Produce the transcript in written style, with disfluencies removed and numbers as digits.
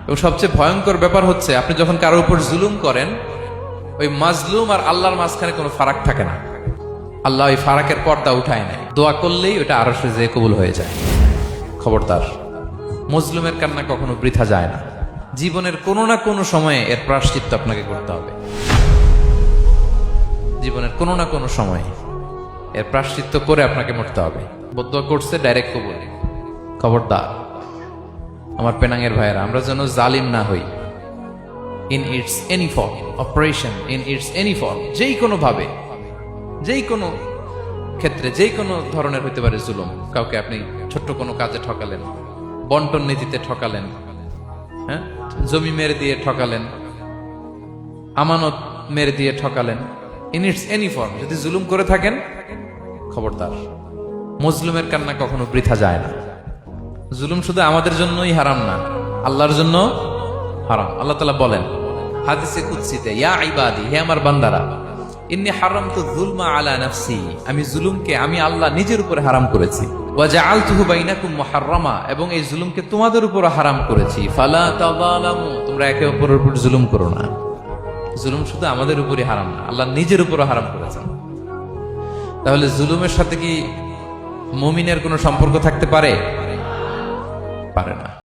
এবং সবচেয়ে ভয়ঙ্কর ব্যাপার হচ্ছে আপনি যখন কারোর উপর জুলুম করেন, ওই মাজলুম আর আল্লাহর মাঝখানে কোনো ফারাক থাকে না। আল্লাহ ওই ফারাকের পর্দা উঠায় নেয়, দোয়া করলেই ওটা আরশে যেয়ে কবুল হয়ে যায়। খবরদার, মজলুমের কান্না কখনো বৃথা যায় না। জীবনের কোনো না কোনো সময়ে এর প্রায়শ্চিত্ত আপনাকে করতে হবে। জীবনের কোনো না কোনো সময়ে এর প্রায়শ্চিত্ত করে আপনাকে মরতে হবে। বদদোয়া করছে, ডাইরেক্ট কবুল। খবরদার আমার পেনাঙ্গের ভাইয়েরা, আমরা যেন জালিম না হই। In it's any form, operation in it's any form, যেই কোনো ভাবে, যেই কোনো ক্ষেত্রে, যেই কোনো ধরনের হইতে পারে জুলুম। কাউকে আপনি ছোট্ট কোনো কাজে ঠকালেন, বন্টন নীতিতে ঠকালেন, হ্যাঁ, জমি মেরে দিয়ে ঠকালেন, আমানত মেরে দিয়ে ঠকালেন, ইন ইটস এনি ফর্ম যদি জুলুম করে থাকেন, খবরদার, মজলুমের কান্না কখনো বৃথা যায় না। জুলুম শুধু আমাদের জন্যই হারাম না, আল্লাহর জন্য হারাম। আল্লাহ তাআলা বলেন হাদিসে কুদসিতে, ইয়া ইবাদি, হে আমার বান্দারা, ইন্নী হারামতু যুলমা আলা নাফসি, আমি জুলুমকে আমি আল্লাহ নিজের উপরে হারাম করেছি। ওয়া জাআলতুহু বাইনাকুম মুহাররামা, এবং এই জুলুমকে তোমাদের উপর হারাম করেছি। ফালা তাযালামু, তোমরা একে অপরের উপর জুলুম করো না। জুলুম শুধু আমাদের উপরই হারাম না, আল্লাহ নিজের উপরও হারাম করেছেন। তাহলে জুলুমের সাথে কি মুমিনের কোনো সম্পর্ক থাকতে পারে? পারে না।